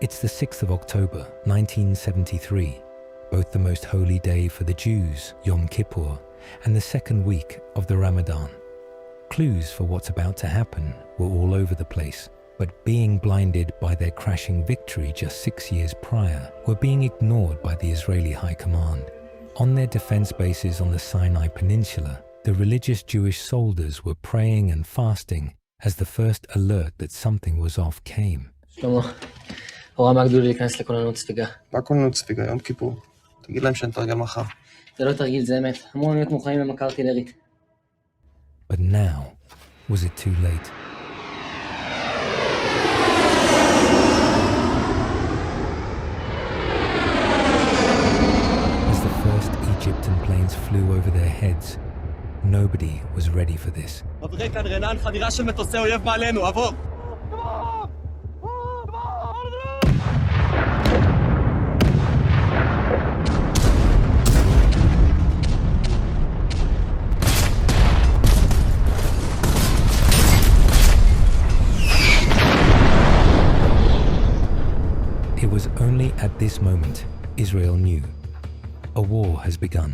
It's the 6th of October, 1973, both the most holy day for the Jews, Yom Kippur, and the second week of the Ramadan. Clues for what's about to happen were all over the place, but being blinded by their crashing victory just 6 years prior, were being ignored by the Israeli High Command. On their defense bases on the Sinai Peninsula, the religious Jewish soldiers were praying and fasting as the first alert that something was off came. שלמה, הוראה מהגדוד להיכנס לכוננות ספיגה. מה כוננות ספיגה? יום כיפור. תגיד להם שנתרגל מחר. זה לא תרגיל, זה אמת. אמורים להיות מוכנים למכה ארטילרית. But now, was it too late? As the first Egyptian planes flew over their heads, nobody was ready for this. מבריק כאן רנן, חדירה של מטוסי אויב מעלינו, עבור! It was only at this moment Israel knew a war has begun.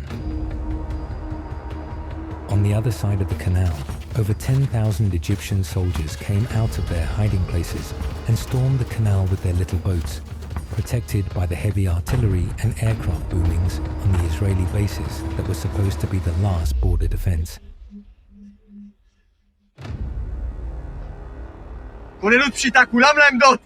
On the other side of the canal, over 10,000 Egyptian soldiers came out of their hiding places and stormed the canal with their little boats, protected by the heavy artillery and aircraft boomings on the Israeli bases that were supposed to be the last border defense. כוננות פשיטה, כולם לעמדות!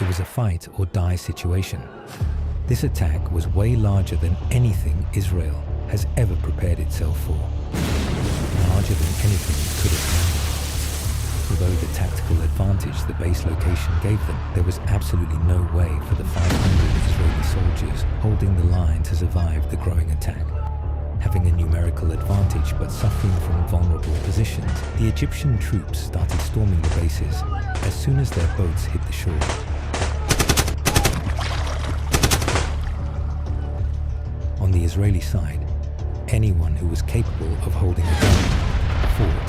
It was a fight or die situation. This attack was way larger than anything Israel has ever prepared itself for. Larger than anything it could have handled. Although the tactical advantage the base location gave them, there was absolutely no way for the 500 Israeli soldiers holding the line to survive the growing attack. Having a numerical advantage but suffering from vulnerable positions, the Egyptian troops started storming the bases as soon as their boats hit the shore. On the Israeli side, anyone who was capable of holding a gun fought.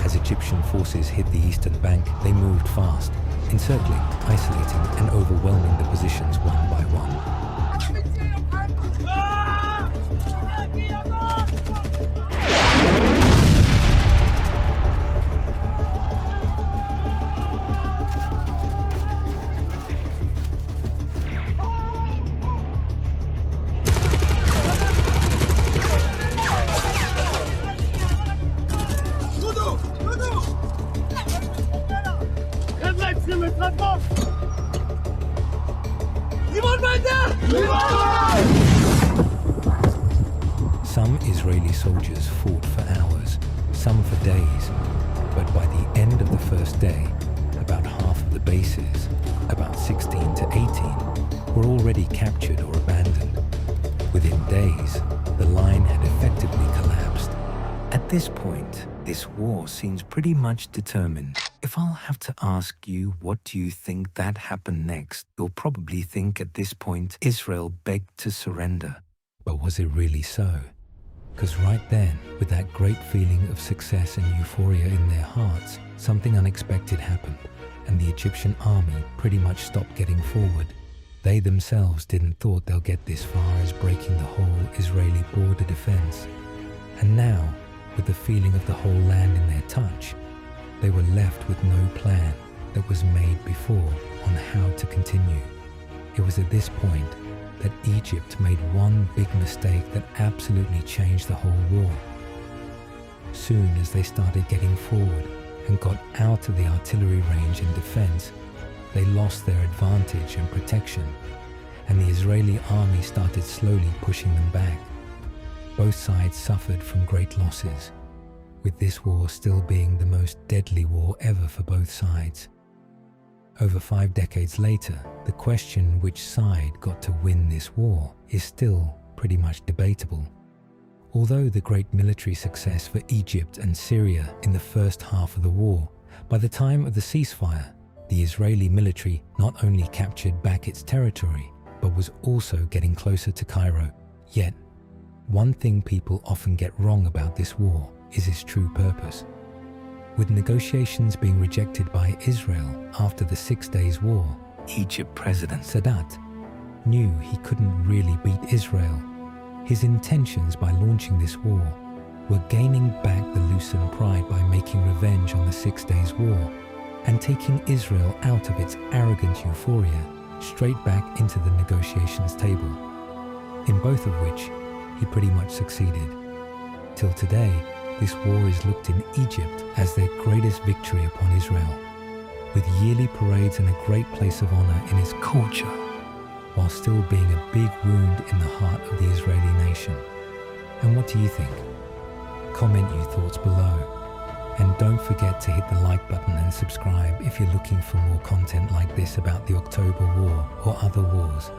As Egyptian forces hit the eastern bank, they moved fast, encircling, isolating, and overwhelming the positions one by one. Some Israeli soldiers fought for hours, some for days, but by the end of the first day, about half of the bases, about 16 to 18, were already captured or abandoned. Within days, the line had effectively collapsed. At this point, this war seems pretty much determined. If I'll have to ask you what do you think that happened next, you'll probably think at this point Israel begged to surrender. But was it really so? Because right then, with that great feeling of success and euphoria in their hearts, something unexpected happened, and the Egyptian army pretty much stopped getting forward. They themselves didn't thought they'll get this far as breaking the whole Israeli border defense. And now, with the feeling of the whole land in their touch, they were left with no plan that was made before on how to continue. It was at this point that Egypt made one big mistake that absolutely changed the whole war. Soon as they started getting forward and got out of the artillery range and defense, they lost their advantage and protection, and the Israeli army started slowly pushing them back. Both sides suffered from great losses, with this war still being the most deadly war ever for both sides. Over 5 decades later, the question which side got to win this war is still pretty much debatable. Although the great military success for Egypt and Syria in the first half of the war, by the time of the ceasefire, the Israeli military not only captured back its territory, but was also getting closer to Cairo. Yet, one thing people often get wrong about this war is its true purpose. With negotiations being rejected by Israel after the 6 Days War, Egypt President Sadat knew he couldn't really beat Israel. His intentions by launching this war were gaining back the loosened pride by making revenge on the 6 Days War and taking Israel out of its arrogant euphoria straight back into the negotiations table, in both of which he pretty much succeeded. Till today, this war is looked in Egypt as their greatest victory upon Israel, with yearly parades and a great place of honor in its culture, while still being a big wound in the heart of the Israeli nation. And what do you think? Comment your thoughts below. And don't forget to hit the like button and subscribe if you're looking for more content like this about the October War or other wars.